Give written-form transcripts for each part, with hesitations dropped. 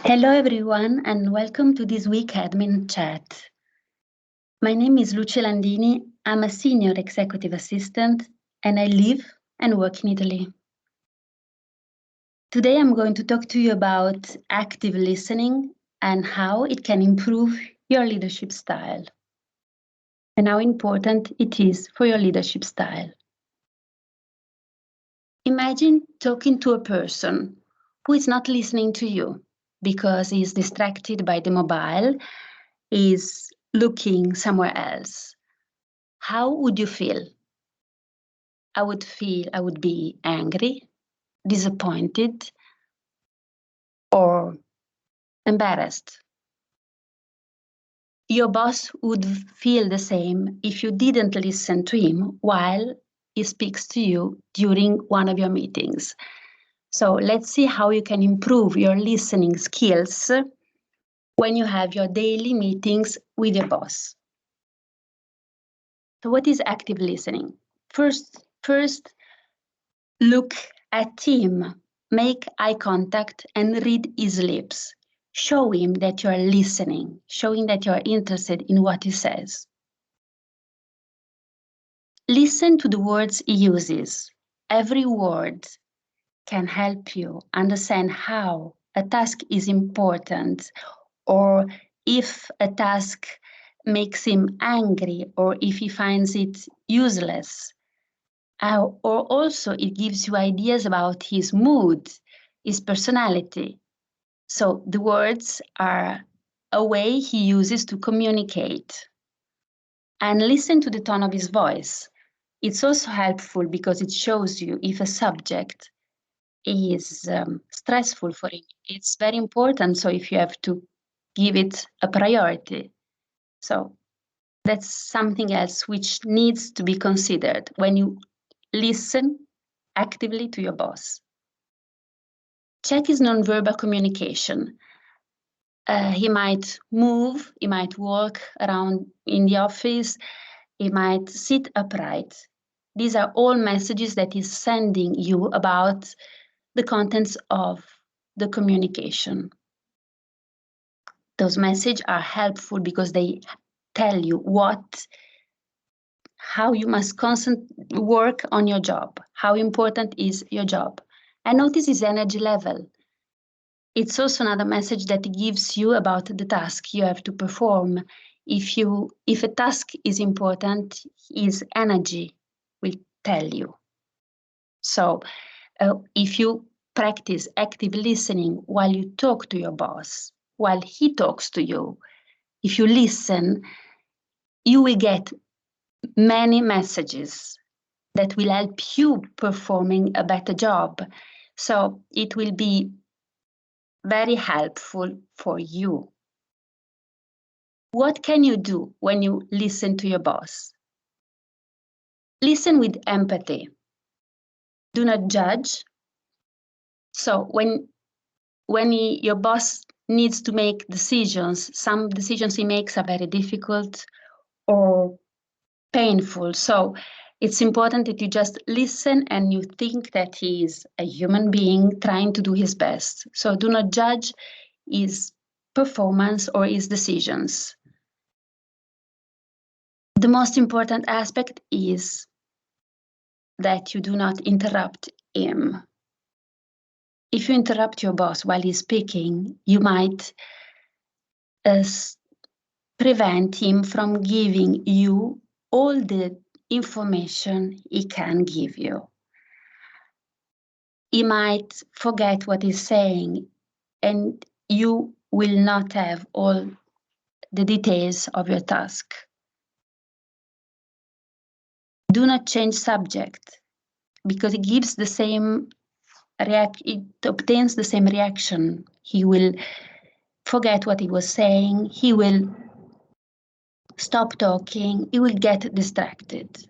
Hello everyone and welcome to this week admin chat. My name is Lucia Landini. I'm a senior executive assistant and I live and work in Italy. Today I'm going to talk to you about active listening and how it can improve your leadership style and how important it is for your leadership style. Imagine talking to a person who is not listening to you because he's distracted by the mobile, is looking somewhere else. How would you feel? I would be angry, disappointed, or embarrassed. Your boss would feel the same if you didn't listen to him while he speaks to you during one of your meetings. So let's see how you can improve your listening skills when you have your daily meetings with your boss. So what is active listening? First, look at him, make eye contact and read his lips. Show him that you are listening, showing that you are interested in what he says. Listen to the words he uses. Every word can help you understand how a task is important, or if a task makes him angry, or if he finds it useless. Or also it gives you ideas about his mood, his personality. So the words are a way he uses to communicate. And listen to the tone of his voice. It's also helpful because it shows you if a subject is stressful for him. It's very important, so if you have to give it a priority. So that's something else which needs to be considered when you listen actively to your boss. Check his nonverbal communication. He might move, he might walk around in the office, he might sit upright. These are all messages that he's sending you about the contents of the communication. Those messages are helpful because they tell you how you must work on your job, how important is your job. And notice his energy level. It's also another message that gives you about the task you have to perform. If a task is important, his energy will tell you. So if you practice active listening while you talk to your boss, while he talks to you, if you listen, you will get many messages that will help you performing a better job. So it will be very helpful for you. What can you do when you listen to your boss? Listen with empathy. Do not judge. So when your boss needs to make decisions, some decisions he makes are very difficult or painful. So it's important that you just listen and you think that he is a human being trying to do his best. So do not judge his performance or his decisions. The most important aspect is that you do not interrupt him. If you interrupt your boss while he's speaking, you might prevent him from giving you all the information he can give you. He might forget what he's saying, and you will not have all the details of your task. Do not change subject, because it gives the same it obtains the same reaction. He will forget what he was saying, he will stop talking, he will get distracted.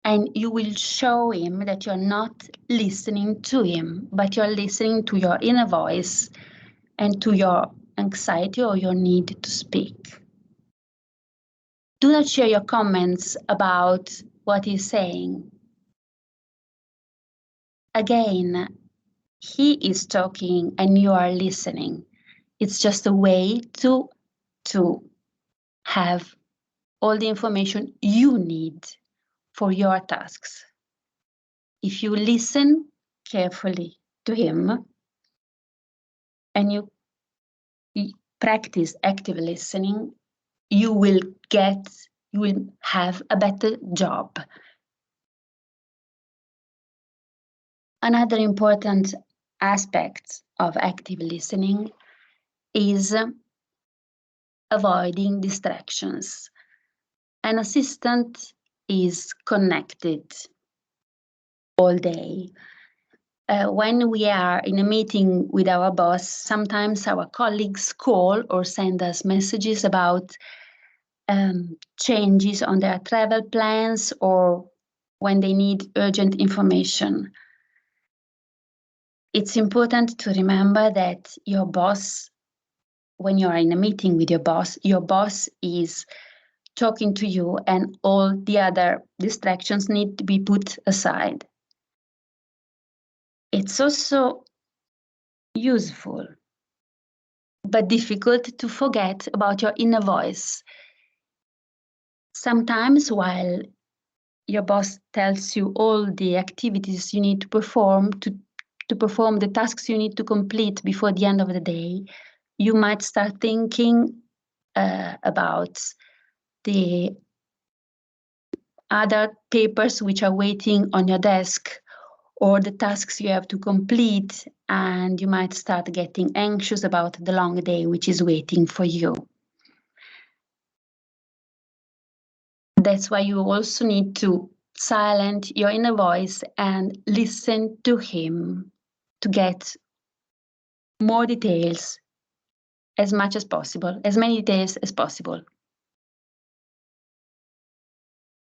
And you will show him that you're not listening to him, but you're listening to your inner voice and to your anxiety or your need to speak. Do not share your comments about what he's saying. Again, he is talking and you are listening. It's just a way to have all the information you need for your tasks. If you listen carefully to him and you practice active listening, you will have a better job. Another important aspect of active listening is avoiding distractions. An assistant is connected all day. When we are in a meeting with our boss, sometimes our colleagues call or send us messages about changes on their travel plans or when they need urgent information. It's important to remember that your boss, when you are in a meeting with your boss is talking to you and all the other distractions need to be put aside. It's also useful but difficult to forget about your inner voice. Sometimes while your boss tells you all the activities you need to perform to perform the tasks you need to complete before the end of the day, you might start thinking about the other papers which are waiting on your desk or the tasks you have to complete, and you might start getting anxious about the long day which is waiting for you. That's why you also need to silence your inner voice and listen to him to get more details as much as possible, as many details as possible.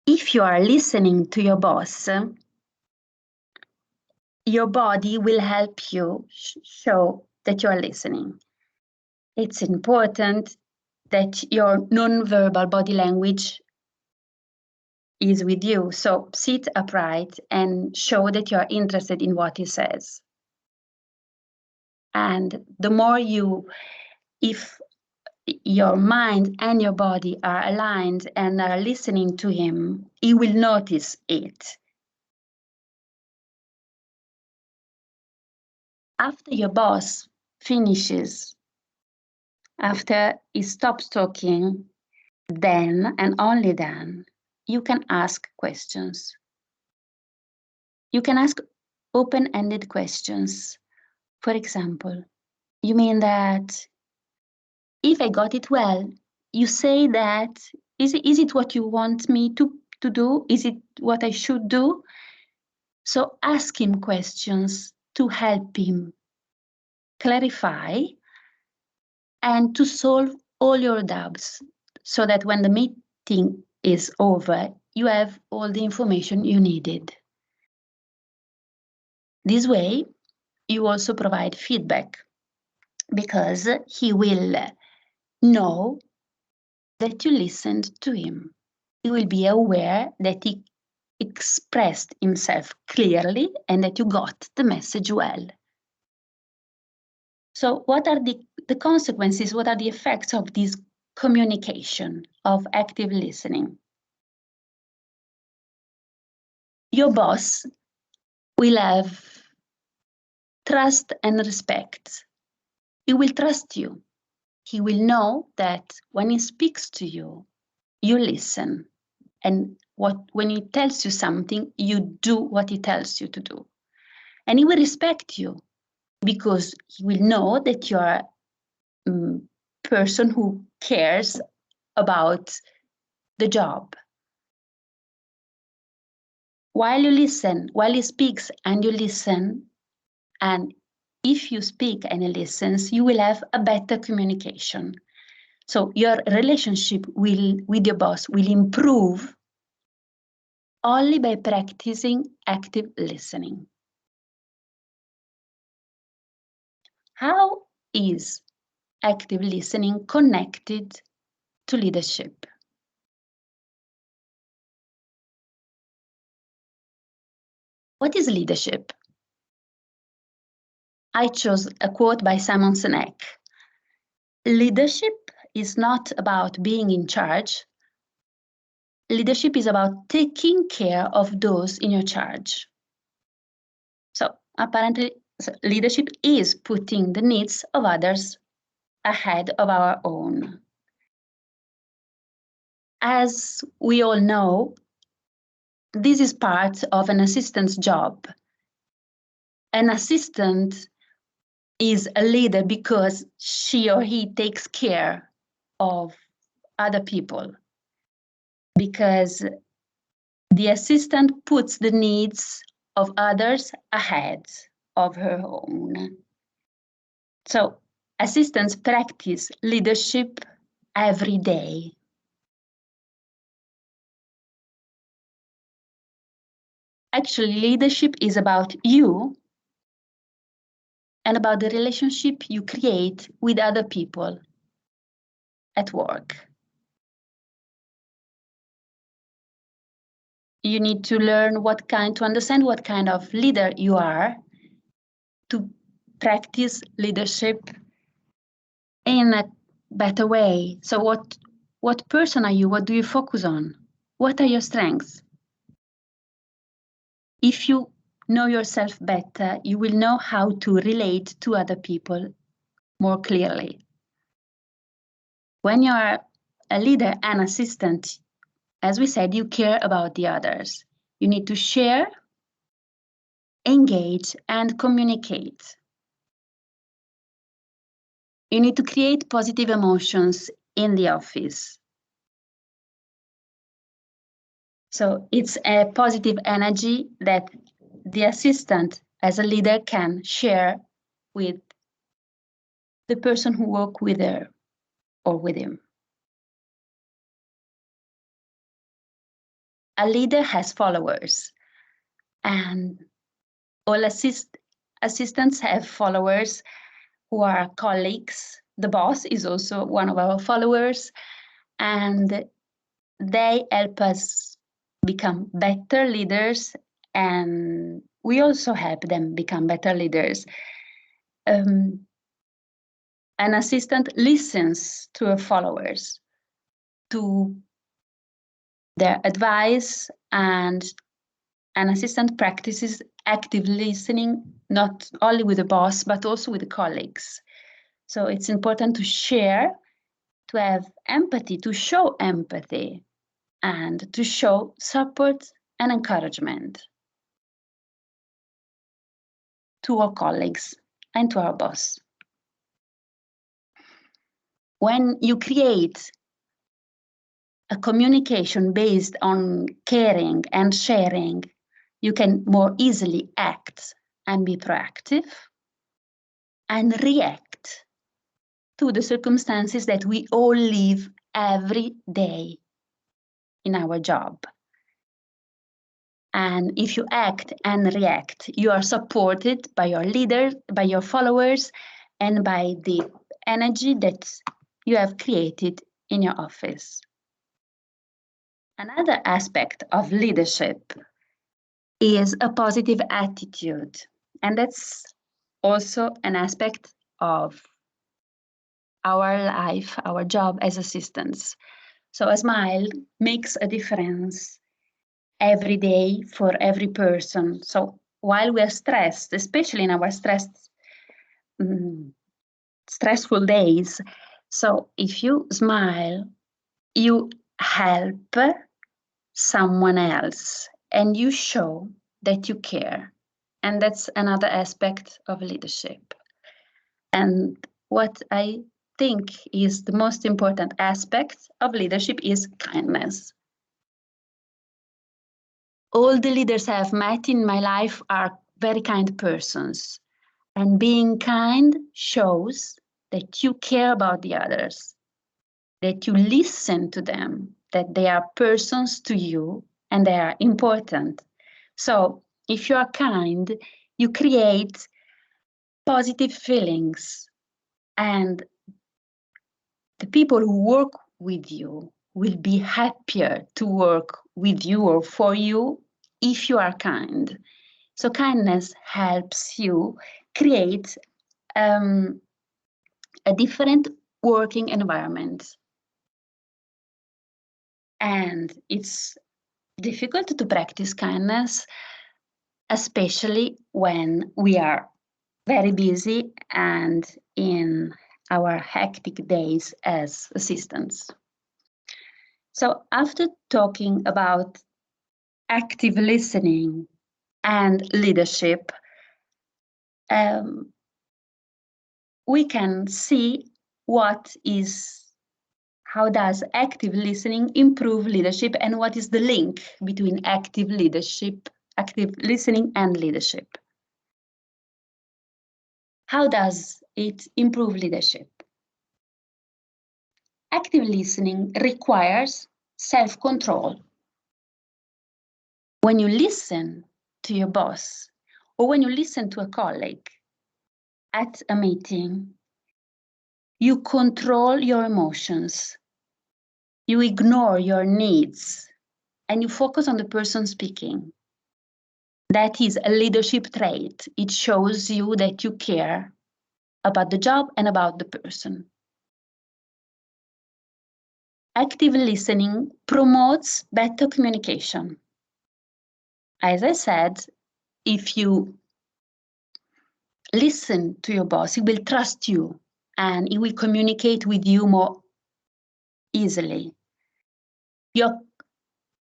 If you are listening to your boss, your body will help you show that you are listening. It's important that your non-verbal body language is with you. So sit upright and show that you are interested in what he says. And the more if your mind and your body are aligned and are listening to him, he will notice it. After your boss finishes, after he stops talking, then and only then, you can ask questions. You can ask open-ended questions. For example, you mean that if I got it well, you say that, is it what you want me to do? Is it what I should do? So ask him questions to help him clarify and to solve all your doubts so that when the meeting is over, you have all the information you needed. This way, you also provide feedback because he will know that you listened to him. He will be aware that he expressed himself clearly and that you got the message well. So what are the consequences? What are the effects of this communication, of active listening? Your boss will have trust and respect. He will trust you. He will know that when he speaks to you, you listen. And when he tells you something, you do what he tells you to do. And he will respect you because he will know that you are a person who cares about the job. While you listen, while he speaks and you listen, and if you speak and he listens, you will have a better communication. So your relationship with your boss will improve only by practicing active listening. How is active listening connected to leadership? What is leadership? I chose a quote by Simon Sinek. Leadership is not about being in charge. Leadership is about taking care of those in your charge. So apparently, leadership is putting the needs of others ahead of our own. As we all know, this is part of an assistant's job. An assistant is a leader because she or he takes care of other people, because the assistant puts the needs of others ahead of her own. So assistants practice leadership every day. Actually, leadership is about you and about the relationship you create with other people at work. You need to learn to understand what kind of leader you are to practice leadership in a better way. So what person are you? What do you focus on? What are your strengths? If you know yourself better, you will know how to relate to other people more clearly. When you are a leader and assistant, as we said, you care about the others. You need to share, engage, and communicate. You need to create positive emotions in the office. So it's a positive energy that the assistant as a leader can share with the person who works with her or with him. A leader has followers, and all assistants have followers who are colleagues. The boss is also one of our followers, and they help us become better leaders, and we also help them become better leaders. An assistant listens to her followers, to their advice, and an assistant practices active listening, not only with the boss, but also with the colleagues. So it's important to share, to have empathy, to show empathy, and to show support and encouragement to our colleagues and to our boss. When you create a communication based on caring and sharing, you can more easily act and be proactive and react to the circumstances that we all live every day in our job. And if you act and react, you are supported by your leader, by your followers, and by the energy that you have created in your office. Another aspect of leadership is a positive attitude. And that's also an aspect of our life, our job as assistants. So a smile makes a difference every day for every person. So while we are stressed, especially in our stressful days, so if you smile, you help someone else and you show that you care. And that's another aspect of leadership. And what I think is the most important aspect of leadership is kindness. All the leaders I have met in my life are very kind persons. And being kind shows that you care about the others, that you listen to them, that they are persons to you and they are important. So if you are kind, you create positive feelings, and the people who work with you will be happier to work with you or for you if you are kind. So kindness helps you create a different working environment. And it's difficult to practice kindness, especially when we are very busy and in our hectic days as assistants. So after talking about active listening and leadership, we can see how does active listening improve leadership, and what is the link between active listening and leadership. How does it improve leadership? Active listening requires self-control. When you listen to your boss, or when you listen to a colleague at a meeting, you control your emotions, you ignore your needs, and you focus on the person speaking. That is a leadership trait. It shows you that you care about the job and about the person. Active listening promotes better communication. As I said, if you listen to your boss, he will trust you and he will communicate with you more easily.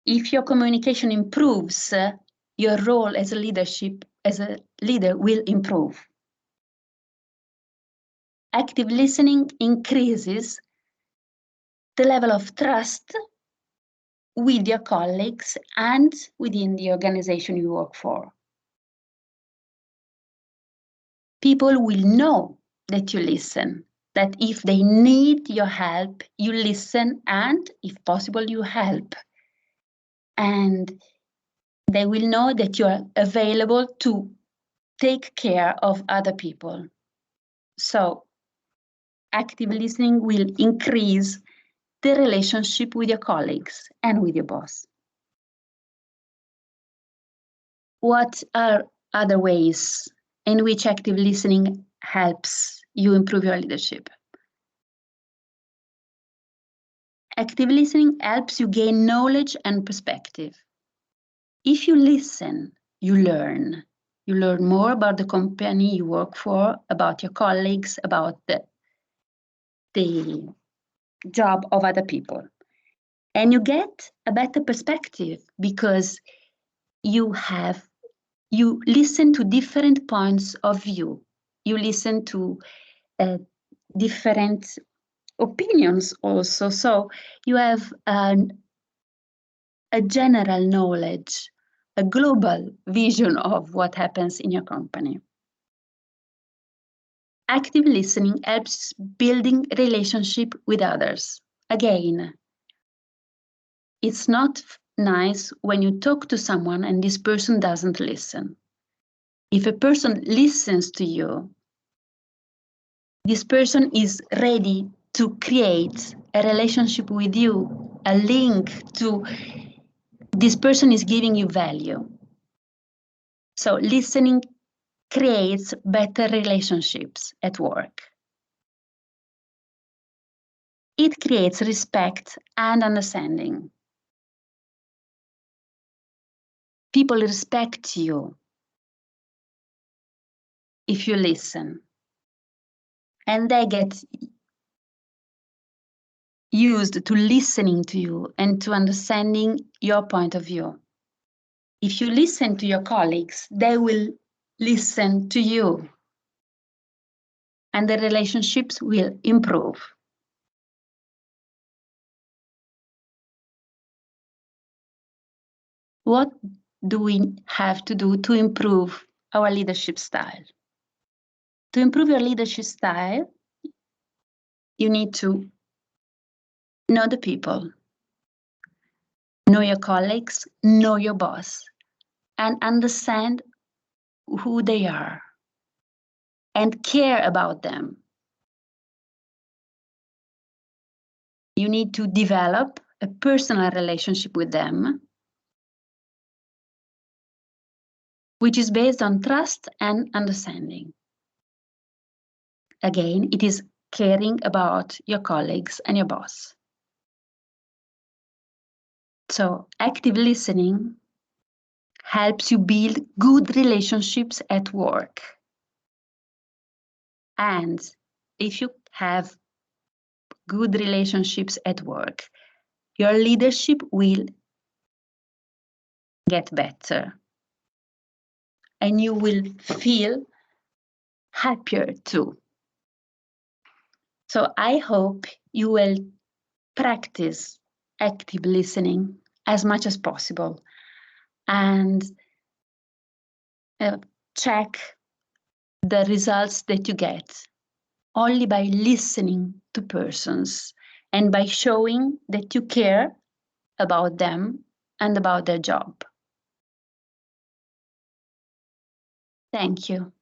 If your communication improves, your role as a leader will improve. Active listening increases the level of trust with your colleagues and within the organization you work for. People will know that you listen, that if they need your help, you listen, and if possible, you help. And they will know that you are available to take care of other people. So active listening will increase the relationship with your colleagues and with your boss. What are other ways in which active listening helps you improve your leadership? Active listening helps you gain knowledge and perspective. If you listen, you learn. You learn more about the company you work for, about your colleagues, about the job of other people. And you get a better perspective because you listen to different points of view. You listen to different opinions also. So you have a general knowledge, a global vision of what happens in your company. Active listening helps building relationship with others. Again, it's not nice when you talk to someone and this person doesn't listen. If a person listens to you, this person is ready to create a relationship with you, a link to this person is giving you value. So listening creates better relationships at work. It creates respect and understanding. People respect you if you listen, and they get used to listening to you and to understanding your point of view. If you listen to your colleagues, they will listen to you, and the relationships will improve. What do we have to do to improve our leadership style? To improve your leadership style, you need to know the people, know your colleagues, know your boss, and understand who they are and care about them. You need to develop a personal relationship with them, which is based on trust and understanding. Again, it is caring about your colleagues and your boss. So active listening helps you build good relationships at work. And if you have good relationships at work, your leadership will get better. And you will feel happier too. So I hope you will practice active listening as much as possible and check the results that you get only by listening to persons and by showing that you care about them and about their job. Thank you.